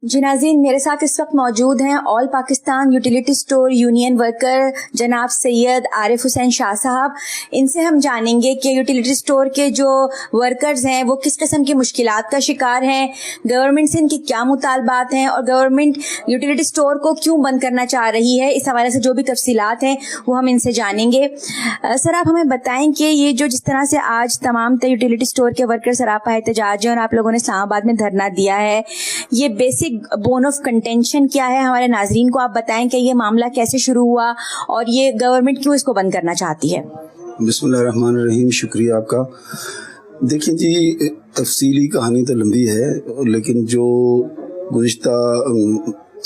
جی ناظرین، میرے ساتھ اس وقت موجود ہیں all Pakistan utility store union worker جناب سید عارف حسین شاہ صاحب۔ ان سے ہم جانیں گے کہ یوٹیلیٹی اسٹور کے جو ورکرز ہیں وہ کس قسم کی مشکلات کا شکار ہیں، گورنمنٹ سے ان کی کیا مطالبات ہیں اور گورنمنٹ یوٹیلیٹی اسٹور کو کیوں بند کرنا چاہ رہی ہے۔ اس حوالے سے جو بھی تفصیلات ہیں وہ ہم ان سے جانیں گے۔ سر، آپ ہمیں بتائیں کہ یہ جو جس طرح سے آج تمام یوٹیلیٹی اسٹور کے ورکر سراپا احتجاج ہیں اور آپ لوگوں نے اسلام آباد میں دھرنا دیا ہے، یہ بیسک بون آف کنٹینشن کیا ہے؟ ہمارے ناظرین کو آپ بتائیں کہ یہ معاملہ کیسے شروع ہوا اور یہ گورنمنٹ کیوں اس کو بند کرنا چاہتی ہے۔ بسم اللہ الرحمن الرحیم، شکریہ آپ کا۔ دیکھیں جی، تفصیلی کہانی تو لمبی ہے، لیکن جو گزشتہ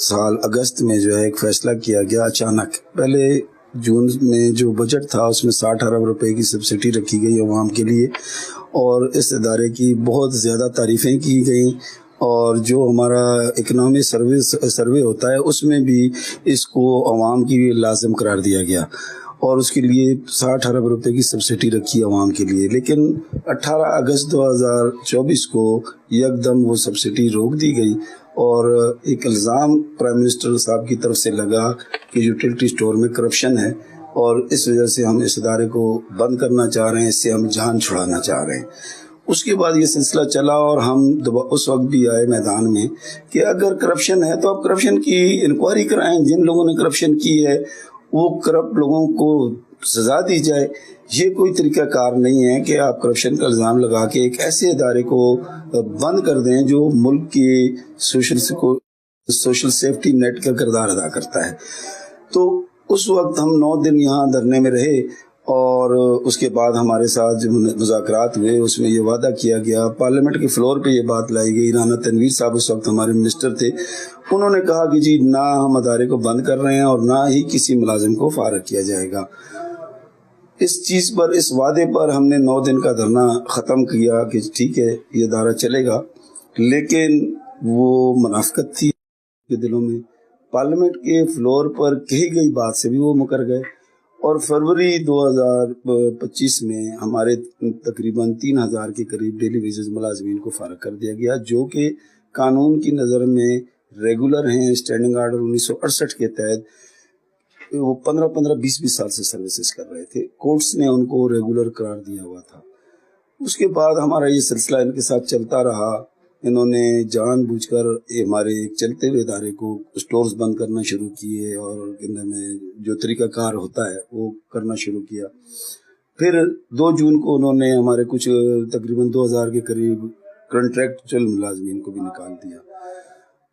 سال اگست میں جو ہے ایک فیصلہ کیا گیا اچانک، پہلے جون میں جو بجٹ تھا اس میں 60 ارب روپے کی سبسڈی رکھی گئی عوام کے لیے، اور اس ادارے کی بہت زیادہ تعریفیں کی گئیں، اور جو ہمارا اکنامی سروے ہوتا ہے اس میں بھی اس کو عوام کی لازم قرار دیا گیا، اور اس کے لیے 60 ارب روپے کی سبسڈی رکھی عوام کے لیے۔ لیکن 18 اگست 2024 کو یکدم وہ سبسڈی روک دی گئی، اور ایک الزام پرائم منسٹر صاحب کی طرف سے لگا کہ یوٹیلیٹی اسٹور میں کرپشن ہے، اور اس وجہ سے ہم اس ادارے کو بند کرنا چاہ رہے ہیں، اس سے ہم جان چھڑانا چاہ رہے ہیں۔ اس کے بعد یہ سلسلہ چلا، اور ہم اس وقت بھی آئے میدان میں کہ اگر کرپشن ہے تو آپ کرپشن کی انکوائری کرائیں، جن لوگوں نے کرپشن کی ہے وہ کرپٹ لوگوں کو سزا دی جائے۔ یہ کوئی طریقہ کار نہیں ہے کہ آپ کرپشن کا الزام لگا کے ایک ایسے ادارے کو بند کر دیں جو ملک کی سوشل سیفٹی نیٹ کا کردار ادا کرتا ہے۔ تو اس وقت ہم 9 دن یہاں دھرنے میں رہے، اور اس کے بعد ہمارے ساتھ جو مذاکرات ہوئے اس میں یہ وعدہ کیا گیا، پارلیمنٹ کے فلور پہ یہ بات لائی گئی۔ رانا تنویر صاحب اس وقت ہمارے منسٹر تھے، انہوں نے کہا کہ جی نہ ہم ادارے کو بند کر رہے ہیں اور نہ ہی کسی ملازم کو فارغ کیا جائے گا۔ اس چیز پر، اس وعدے پر ہم نے 9 دن کا دھرنا ختم کیا کہ ٹھیک ہے یہ ادارہ چلے گا، لیکن وہ منافقت تھی کے دلوں میں۔ پارلیمنٹ کے فلور پر کہی گئی بات سے بھی وہ مکر گئے، اور فروری 2025 میں ہمارے تقریباً 3000 کے قریب ڈیلی ویجز ملازمین کو فارغ کر دیا گیا، جو کہ قانون کی نظر میں ریگولر ہیں۔ اسٹینڈنگ آرڈر 1968 کے تحت وہ 15-20 سال سے سروسز کر رہے تھے، کورٹس نے ان کو ریگولر قرار دیا ہوا تھا۔ اس کے بعد ہمارا یہ سلسلہ ان کے ساتھ چلتا رہا، انہوں نے جان بوجھ کر ہمارے چلتے ہوئے ادارے کو اسٹورز بند کرنا شروع کیے، اور میں جو طریقہ کار ہوتا ہے وہ کرنا شروع کیا۔ پھر 2 جون کو انہوں نے ہمارے کچھ تقریباً 2000 کے قریب کنٹریکچوئل ملازمین کو بھی نکال دیا۔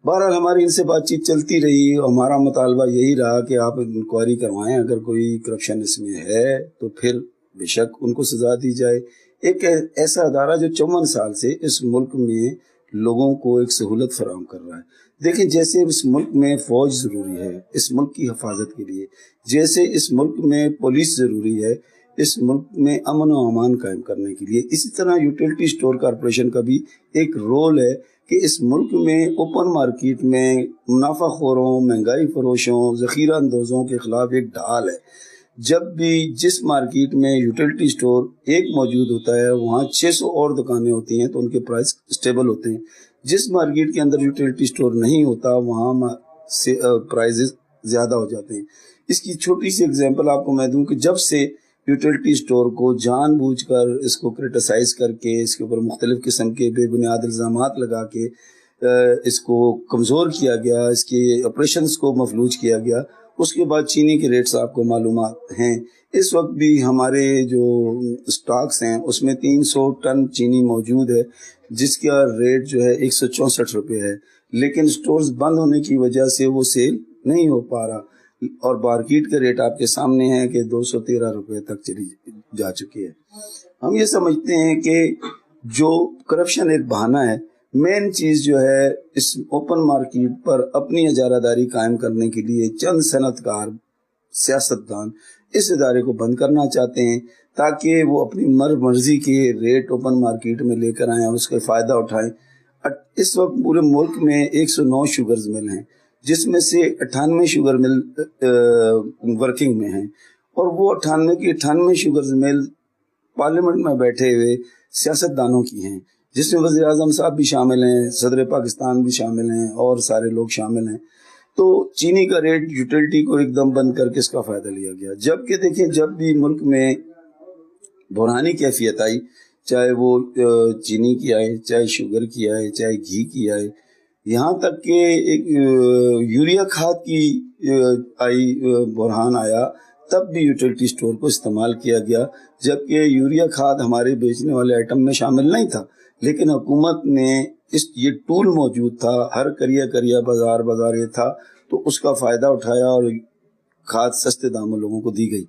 بہرحال ہماری ان سے بات چیت چلتی رہی، ہمارا مطالبہ یہی رہا کہ آپ انکوائری کروائیں، اگر کوئی کرپشن اس میں ہے تو پھر بے شک ان کو سزا دی جائے۔ ایک ایسا ادارہ جو 54 سال سے اس ملک میں لوگوں کو ایک سہولت فراہم کر رہا ہے۔ دیکھیں، جیسے اس ملک میں فوج ضروری ہے اس ملک کی حفاظت کے لیے، جیسے اس ملک میں پولیس ضروری ہے اس ملک میں امن و امان قائم کرنے کے لیے، اسی طرح یوٹیلیٹی اسٹور کارپوریشن کا بھی ایک رول ہے کہ اس ملک میں اوپن مارکیٹ میں منافع خوروں، مہنگائی فروشوں، ذخیرہ اندوزوں کے خلاف ایک ڈھال ہے۔ جب بھی جس مارکیٹ میں یوٹیلیٹی اسٹور ایک موجود ہوتا ہے وہاں 600 اور دکانیں ہوتی ہیں تو ان کے پرائس اسٹیبل ہوتے ہیں۔ جس مارکیٹ کے اندر یوٹیلیٹی اسٹور نہیں ہوتا وہاں پرائزز زیادہ ہو جاتے ہیں۔ اس کی چھوٹی سی اگزامپل آپ کو میں دوں کہ جب سے یوٹیلیٹی اسٹور کو جان بوجھ کر اس کو کرٹیسائز کر کے اس کے اوپر مختلف قسم کے بے بنیاد الزامات لگا کے اس کو کمزور کیا گیا، اس کے آپریشنز کو مفلوج کیا گیا، اس کے بعد چینی کے ریٹس آپ کو معلومات ہیں۔ اس وقت بھی ہمارے جو سٹاکس ہیں اس میں 300 ٹن چینی موجود ہے، جس کا ریٹ جو ہے 164 روپے ہے، لیکن سٹورز بند ہونے کی وجہ سے وہ سیل نہیں ہو پا رہا، اور مارکیٹ کا ریٹ آپ کے سامنے ہے کہ 213 روپے تک چلی جا چکی ہے۔ ہم یہ سمجھتے ہیں کہ جو کرپشن ایک بہانہ ہے، مین چیز جو ہے اس اوپن مارکیٹ پر اپنی اجارہ داری قائم کرنے کے لیے چند صنعت کار سیاستدان اس ادارے کو بند کرنا چاہتے ہیں تاکہ وہ اپنی مرضی کے ریٹ اوپن مارکیٹ میں لے کر آئیں اور اس کا فائدہ اٹھائیں۔ اس وقت پورے ملک میں 109 شوگرز مل ہیں، جس میں سے 98 شوگر مل ورکنگ میں ہیں، اور وہ 98 کی 98 شوگرز مل پارلیمنٹ میں بیٹھے ہوئے سیاستدانوں کی ہیں۔ جس میں وزیر اعظم صاحب بھی شامل ہیں, صدر پاکستان بھی شامل ہیں اور سارے لوگ شامل ہیں. تو چینی کا ریٹ یوٹیلٹی کو ایک دم بند کر کے اس کا فائدہ لیا گیا. جبکہ دیکھیں جب بھی ملک میں بحرانی کیفیت آئی, چاہے وہ چینی کی آئے, چاہے شوگر کی آئے, چاہے گھی کی آئے, یہاں تک کہ ایک یوریا کھاد کی آئی بحران آیا, تب بھی یوٹیلٹی سٹور کو استعمال کیا گیا. جبکہ یوریا کھاد ہمارے بیچنے والے آئٹم میں شامل نہیں تھا, لیکن حکومت نے یہ ٹول موجود تھا, ہر کریا بازار یہ تھا, تو اس کا فائدہ اٹھایا اور کھاد سستے داموں لوگوں کو دی گئی.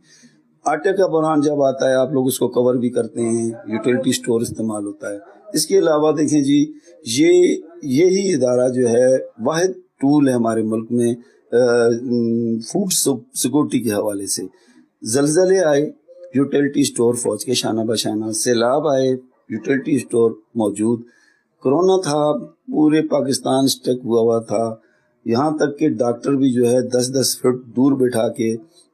آٹے کا بحران جب آتا ہے آپ لوگ اس کو کور بھی کرتے ہیں, یوٹیلٹی سٹور استعمال ہوتا ہے. اس کے علاوہ دیکھیں جی, یہی ادارہ جو ہے واحد ٹول ہے ہمارے ملک میں فوڈ سیکورٹی کے حوالے سے. زلزلے آئے, یوٹیلٹی سٹور فوج کے شانہ بشانہ. سیلاب آئے, یوٹیلٹی سٹور موجود. کرونا تھا, پورے پاکستان سٹک ہوا تھا, یہاں تک کہ ڈاکٹر بھی جو ہے 10-10 فٹ دور بٹھا کے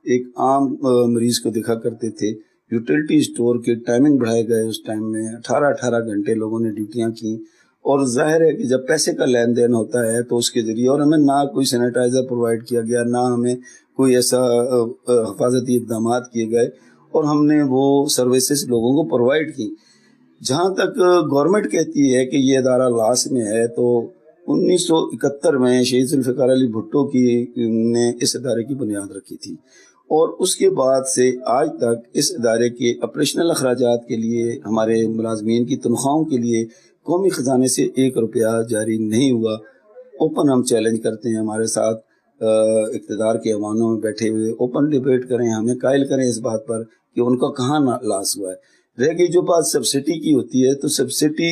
ایک عام مریض کو دیکھا کرتے تھے. یوٹیلٹی سٹور کے ٹائمنگ بڑھائے گئے, اس ٹائم میں 18 گھنٹے لوگوں نے ڈیوٹیاں کی. اور ظاہر ہے کہ جب پیسے کا لین دین ہوتا ہے تو اس کے ذریعے, اور ہمیں نہ کوئی سینیٹائزر پرووائڈ کیا گیا, نہ ہمیں کوئی ایسا حفاظتی اقدامات کیے گئے, اور ہم نے وہ سروسز لوگوں کو پرووائڈ کی. جہاں تک گورنمنٹ کہتی ہے کہ یہ ادارہ لاس میں ہے, تو 1971 میں شہید ذوالفقار علی بھٹو نے اس ادارے کی بنیاد رکھی تھی, اور اس کے بعد سے آج تک اس ادارے کے آپریشنل اخراجات کے لیے, ہمارے ملازمین کی تنخواہوں کے لیے قومی خزانے سے 1 روپیہ جاری نہیں ہوا. اوپن ہم چیلنج کرتے ہیں, ہمارے ساتھ اقتدار کے ایوانوں میں بیٹھے ہوئے اوپن ڈیبیٹ کریں, ہمیں قائل کریں اس بات پر کہ ان کا کہاں لاس ہوا ہے. رہ گئی جو بات سبسڈی کی ہوتی ہے, تو سبسڈی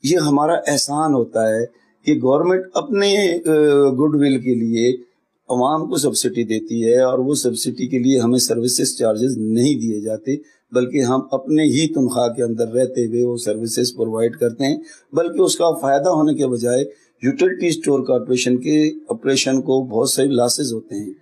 یہ ہمارا احسان ہوتا ہے کہ گورنمنٹ اپنے گڈ ول کے لیے عوام کو سبسڈی دیتی ہے, اور وہ سبسڈی کے لیے ہمیں سروسز چارجز نہیں دیے جاتے, بلکہ ہم اپنے ہی تنخواہ کے اندر رہتے ہوئے وہ سروسز پرووائڈ کرتے ہیں. بلکہ اس کا فائدہ ہونے کے بجائے یوٹیلٹی سٹور کارپوریشن کے آپریشن کو بہت سے لاسز ہوتے ہیں.